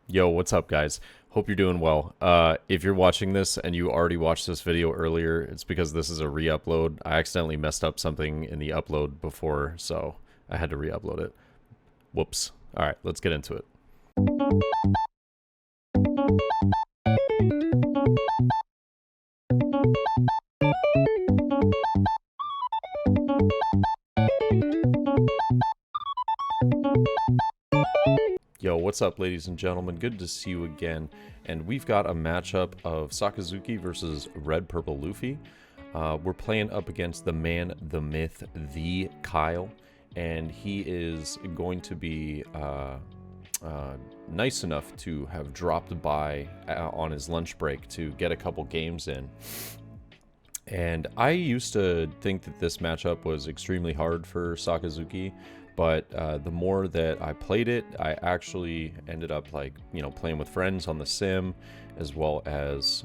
Yo, what's up, guys? Hope you're doing well. If you're watching this and you already watched this video earlier, it's because this is a re-upload. I accidentally messed up something in the upload before, so I had to re-upload it. Whoops. All right, let's get into it. Yo, what's up, ladies and gentlemen? Good to see you again. And we've got a matchup of Sakazuki versus Red Purple Luffy. We're playing up against the man, the myth, the Kyle. And he is going to be nice enough to have dropped by on his lunch break to get a couple games in. And I used to think that this matchup was extremely hard for Sakazuki, but the more that I played it, I actually ended up playing with friends on the sim, as well as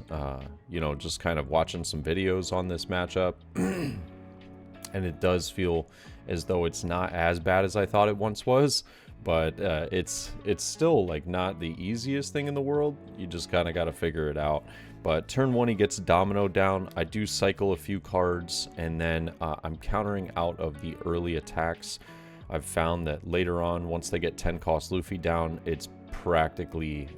just kind of watching some videos on this matchup. And it does feel as though it's not as bad as I thought it once was, but it's still like not the easiest thing in the world. You just kind of got to figure it out. But turn one, he gets Domino down. I do cycle a few cards, and then I'm countering out of the early attacks. I've found that later on, once they get 10 cost Luffy down, it's practically,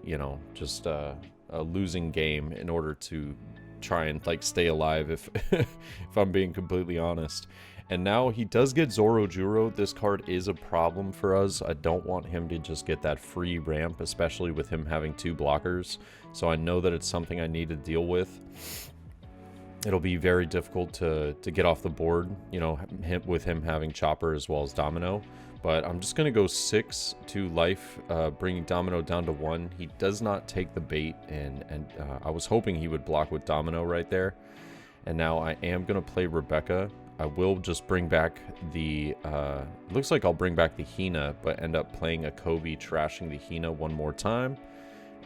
just a losing game in order to try and stay alive, if if I'm being completely honest. And now he does get Zorojuro. This card is a problem for us. I don't want him to just get that free ramp, especially with him having two blockers. So I know that it's something I need to deal with. It'll be very difficult to get off the board, with him having Chopper as well as Domino. But I'm just going to go 6 to life, bringing Domino down to 1. He does not take the bait, and I was hoping he would block with Domino right there. And now I am going to play Rebecca. I will just bring back the, looks like I'll bring back the Hina, but end up playing a Kobe, trashing the Hina one more time.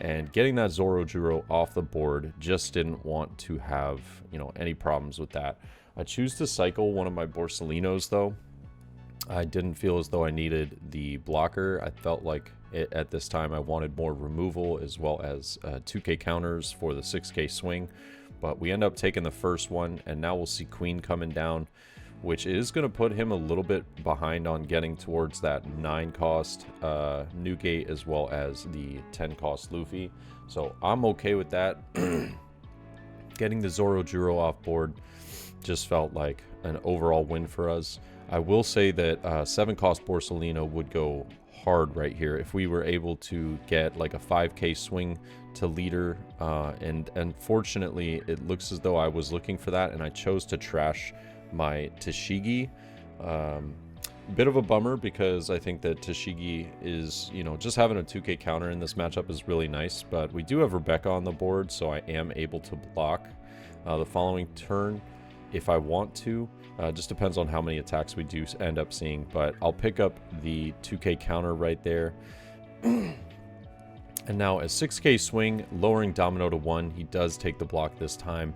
And getting that Zorojuro off the board, just didn't want to have, any problems with that. I choose to cycle one of my Borsalinos, though. I didn't feel as though I needed the blocker. I felt like at this time I wanted more removal as well as 2k counters for the 6k swing. But we end up taking the first one, and now we'll see Queen coming down, which is going to put him a little bit behind on getting towards that 9 cost Newgate as well as the 10 cost Luffy. So I'm okay with that. Getting the Zorojuro off board just felt like an overall win for us. I will say that 7 cost Borsalino would go hard right here if we were able to get like a 5k swing to leader, and unfortunately it looks as though I was looking for that and I chose to trash my Tashigi. Bit of a bummer, because I think that Tashigi is, just having a 2k counter in this matchup is really nice, but we do have Rebecca on the board, so I am able to block the following turn if I want to. Just depends on how many attacks we do end up seeing, but I'll pick up the 2k counter right there. And now a 6k swing, lowering Domino to 1. He does take the block this time,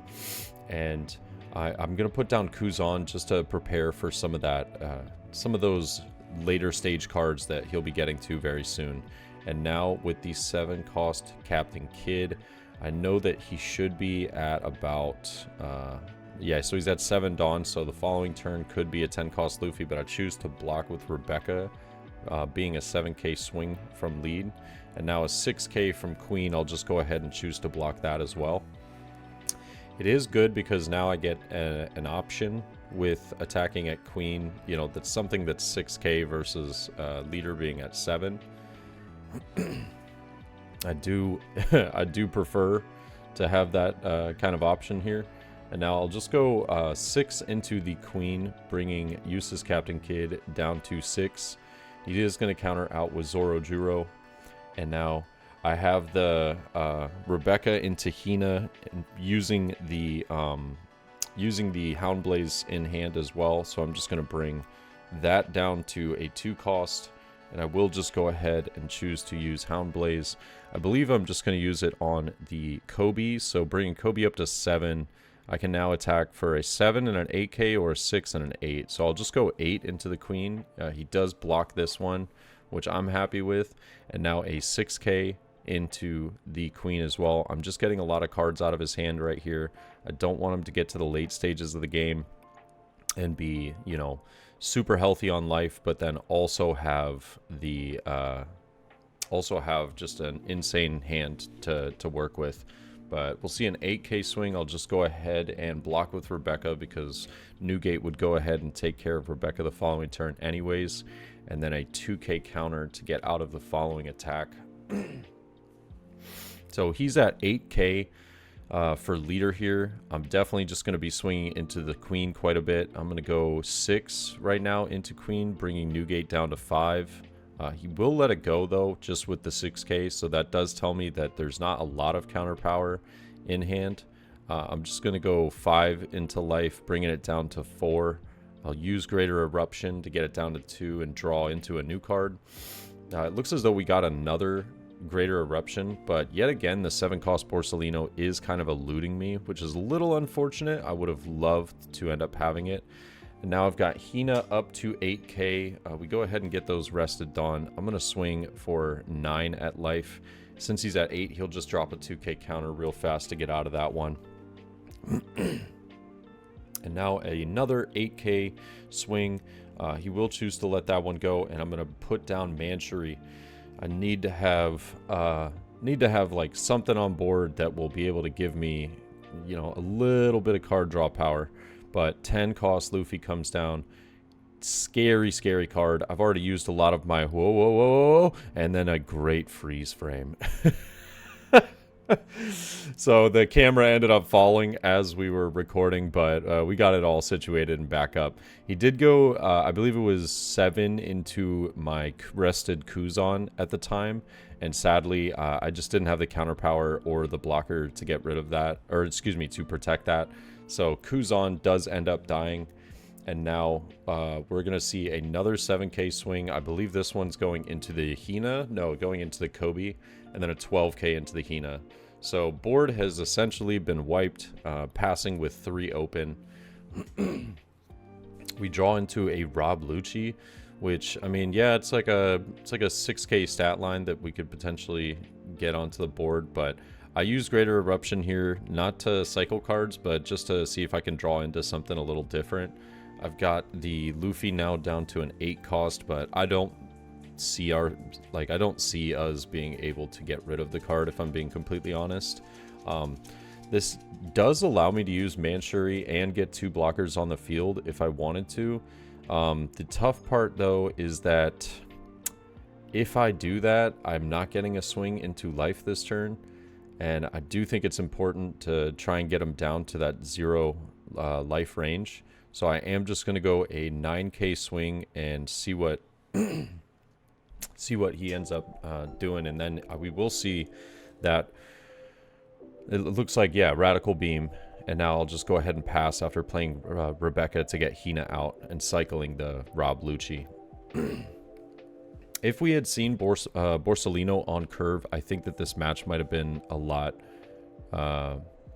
and I'm going to put down Kuzan just to prepare for some of that, some of those later stage cards that he'll be getting to very soon. And now with the 7 cost Captain Kidd, I know that he should be at about, yeah, so he's at 7 Dawn, so the following turn could be a 10 cost Luffy, but I choose to block with Rebecca, being a 7k swing from lead. And now a 6k from Queen, I'll just go ahead and choose to block that as well. It is good because now I get an option with attacking at Queen. That's something that's 6k versus leader being at 7. I do prefer to have that kind of option here. And now I'll just go 6 into the Queen, bringing Useless Captain Kidd down to 6. He is going to counter out with Zorojuro. And now I have the Rebecca into Hina, using the Houndblaze in hand as well. So I'm just going to bring that down to a 2 cost. And I will just go ahead and choose to use Houndblaze. I believe I'm just going to use it on the Kobe. So bringing Kobe up to 7, I can now attack for a 7 and an 8k or a 6 and an 8. So I'll just go 8 into the Queen. He does block this one, which I'm happy with. And now a 6k into the queen as well. I'm just getting a lot of cards out of his hand right here. I don't want him to get to the late stages of the game and be, you know, super healthy on life, but then also have the just an insane hand to work with. But we'll see an 8k swing. I'll just go ahead and block with Rebecca because Newgate would go ahead and take care of Rebecca the following turn anyways. And then a 2k counter to get out of the following attack. So he's at 8k for leader here. I'm definitely just going to be swinging into the queen quite a bit. I'm going to go 6 right now into queen, bringing Newgate down to 5. He will let it go, though, just with the 6k, so that does tell me that there's not a lot of counter power in hand. I'm just going to go 5 into life, bringing it down to 4. I'll use Greater Eruption to get it down to 2 and draw into a new card. It looks as though we got another Greater Eruption, but yet again, the 7-cost Borsellino is kind of eluding me, which is a little unfortunate. I would have loved to end up having it. And now I've got Hina up to 8k. We go ahead and get those rested done. I'm going to swing for 9 at life. Since he's at 8, he'll just drop a 2k counter real fast to get out of that one. And now another 8k swing. He will choose to let that one go, and I'm going to put down Manchury. I need to have like something on board that will be able to give me, you know, a little bit of card draw power. But 10 cost Luffy comes down. Scary, scary card. I've already used a lot of my whoa, and then a great freeze frame. So the camera ended up falling as we were recording, but we got it all situated and back up. He did go, I believe it was 7 into my rested Kuzan at the time, and sadly, I just didn't have the counter power or the blocker to get rid of that, or excuse me, to protect that. So Kuzan does end up dying, and now we're going to see another 7k swing. I believe this one's going into the Hina. No, going into the Kobe, and then a 12k into the Hina. So board has essentially been wiped, passing with 3 open. We draw into a Rob Lucci, which, I mean, yeah, it's like a 6k stat line that we could potentially get onto the board, but I use Greater Eruption here, not to cycle cards, but just to see if I can draw into something a little different. I've got the Luffy now down to an 8 cost, but I don't see us being able to get rid of the card, if I'm being completely honest. This does allow me to use Manchury and get 2 blockers on the field if I wanted to. The tough part, though, is that if I do that, I'm not getting a swing into life this turn. And I do think it's important to try and get him down to that 0 life range. So I am just going to go a 9k swing and see what he ends up doing. And then we will see that it looks like, yeah, Radical Beam. And now I'll just go ahead and pass after playing Rebecca to get Hina out and cycling the Rob Lucci. If we had seen Borsellino on curve, I think that this match might have been a lot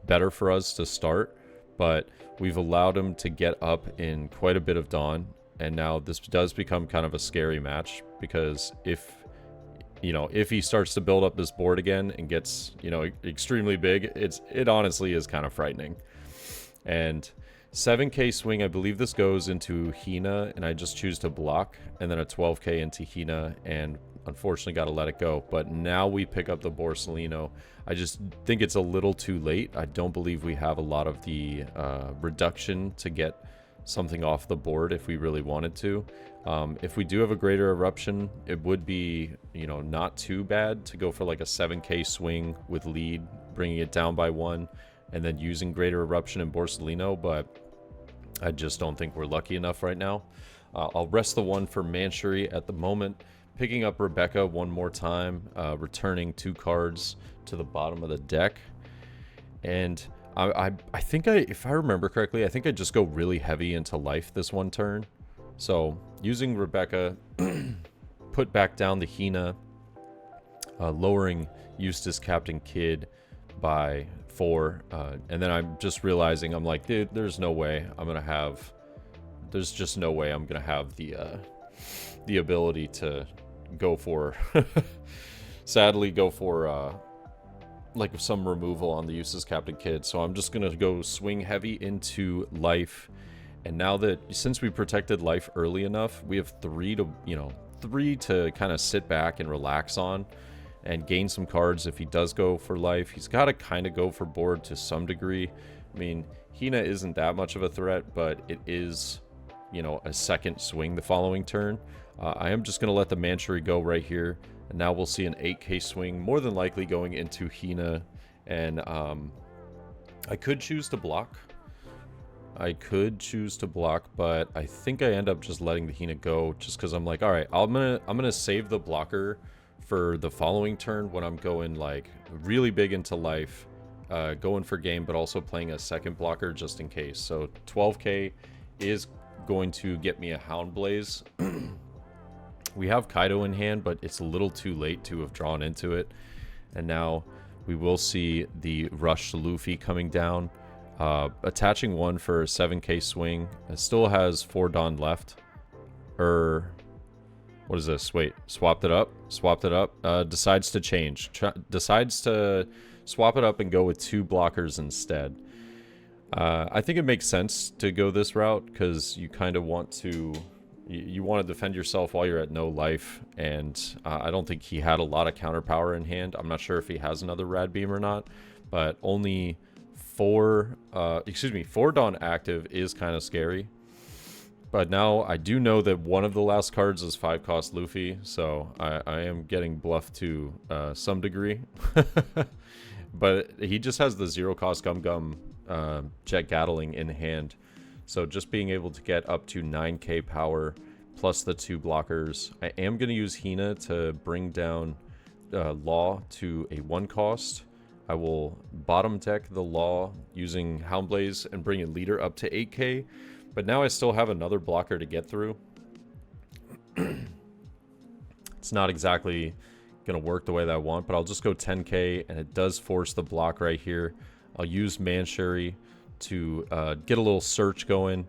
better for us to start. But we've allowed him to get up in quite a bit of Dawn. And now this does become kind of a scary match. Because if he starts to build up this board again and gets, extremely big, it honestly is kind of frightening. And 7k swing, I believe this goes into Hina, and I just choose to block, and then a 12k into Hina, and unfortunately got to let it go. But now we pick up the Borsellino. I just think it's a little too late. I don't believe we have a lot of the reduction to get something off the board if we really wanted to. If we do have a Greater Eruption, it would be, not too bad to go for like a 7k swing with lead, bringing it down by 1, and then using Greater Eruption and Borsellino, but I just don't think we're lucky enough right now. I'll rest the 1 for Manchury at the moment, picking up Rebecca one more time, returning 2 cards to the bottom of the deck. And I think if I remember correctly, I think I just go really heavy into life this one turn. So using Rebecca, put back down the Hina, lowering Eustace Captain Kidd by 4, and then I'm just realizing, I'm like, dude, there's no way I'm gonna have the ability to go for sadly go for like some removal on the uses Captain Kidd. So I'm just gonna go swing heavy into life. And now that, since we protected life early enough, we have three to kind of sit back and relax on and gain some cards. If he does go for life, he's got to kind of go for board to some degree. I mean, Hina isn't that much of a threat, but it is, you know, a second swing the following turn. I am just going to let the Manchery go right here. And now we'll see an 8k swing, more than likely going into Hina. And I could choose to block. But I think I end up just letting the Hina go, just because I'm like, all right, I'm gonna save the blocker for the following turn when I'm going like really big into life, going for game, but also playing a second blocker just in case. So 12k is going to get me a Hound Blaze. We have Kaido in hand, but it's a little too late to have drawn into it. And now we will see the Rush to Luffy coming down. Attaching one for a 7k swing. It still has 4 Dawn left. What is this? Wait, swapped it up. Decides to change. Decides to swap it up and go with 2 blockers instead. I think it makes sense to go this route because you kind of want to... You want to defend yourself while you're at no life, and I don't think he had a lot of counter power in hand. I'm not sure if he has another Rad Beam or not, but only 4 Dawn active is kind of scary. But now I do know that one of the last cards is 5-cost Luffy, so I am getting bluffed to some degree. But he just has the 0-cost Gum Gum Jet Gatling in hand. So just being able to get up to 9k power plus the 2 blockers. I am going to use Hina to bring down Law to a 1-cost. I will bottom deck the Law using Hound Blaze and bring a leader up to 8k. But now I still have another blocker to get through. It's not exactly going to work the way that I want, but I'll just go 10k, and it does force the block right here. I'll use Manchery to get a little search going,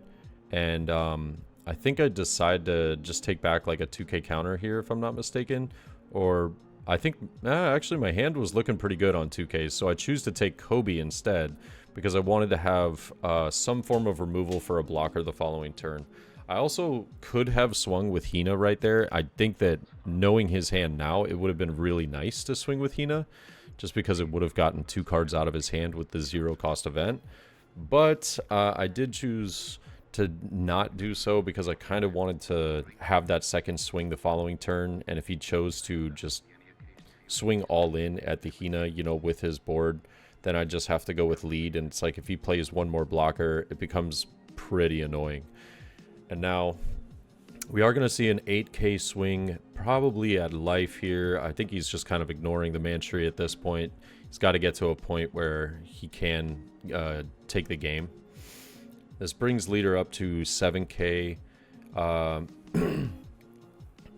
and I think I decide to just take back like a 2k counter here if I'm not mistaken, or I think actually my hand was looking pretty good on 2k, so I choose to take Kobe instead because I wanted to have some form of removal for a blocker the following turn. I also could have swung with Hina right there. I think that knowing his hand now, it would have been really nice to swing with Hina just because it would have gotten 2 cards out of his hand with the 0-cost event. But I did choose to not do so because I kind of wanted to have that second swing the following turn. And if he chose to just swing all in at the Hina, you know, with his board, then I just have to go with lead. And it's like if he plays one more blocker, it becomes pretty annoying. And now we are going to see an 8k swing probably at life here. I think he's just kind of ignoring the Manchery at this point. He's got to get to a point where he can take the game. This brings leader up to 7k.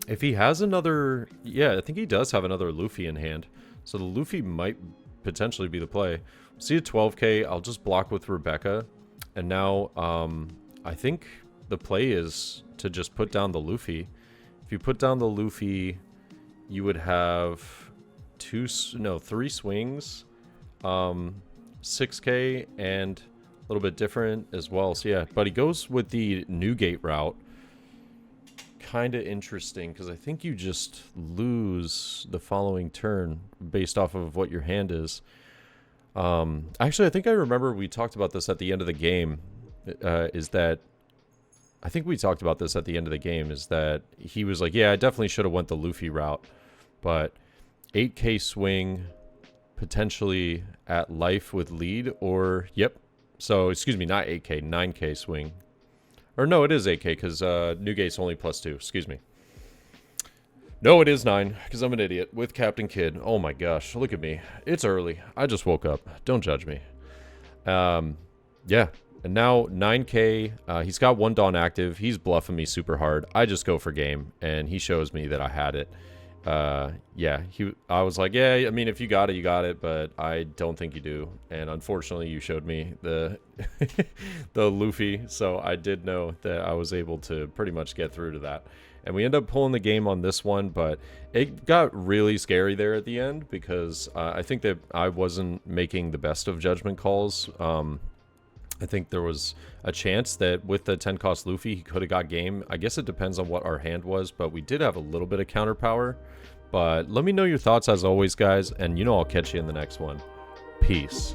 If he has another... Yeah, I think he does have another Luffy in hand. So the Luffy might potentially be the play. See a 12k. I'll just block with Rebecca. And now I think the play is to just put down the Luffy. If you put down the Luffy, you would have 3 swings, 6k, and a little bit different as well. So yeah, but he goes with the Newgate route. Kind of interesting because I think you just lose the following turn based off of what your hand is. Actually, I think I remember we talked about this at the end of the game. I think we talked about this at the end of the game, is that he was like, yeah, I definitely should have went the Luffy route, but 8k swing, potentially at life with lead, or, yep, so, excuse me, not 8k, 9k swing. Or no, it is 8k, because Newgate's only +2, excuse me. No, it is 9, because I'm an idiot, with Captain Kidd. Oh my gosh, look at me. It's early. I just woke up. Don't judge me. Yeah. And now 9k, he's got 1 Dawn active. He's bluffing me super hard. I just go for game, and he shows me that I had it. Yeah, I was like, yeah, I mean, if you got it, you got it, but I don't think you do. And unfortunately, you showed me the the Luffy, so I did know that I was able to pretty much get through to that. and we end up pulling the game on this one, but it got really scary there at the end because I think that I wasn't making the best of judgment calls. I think there was a chance that with the 10 cost Luffy, he could have got game. I guess it depends on what our hand was, but we did have a little bit of counter power. But let me know your thoughts as always, guys, and I'll catch you in the next one. Peace.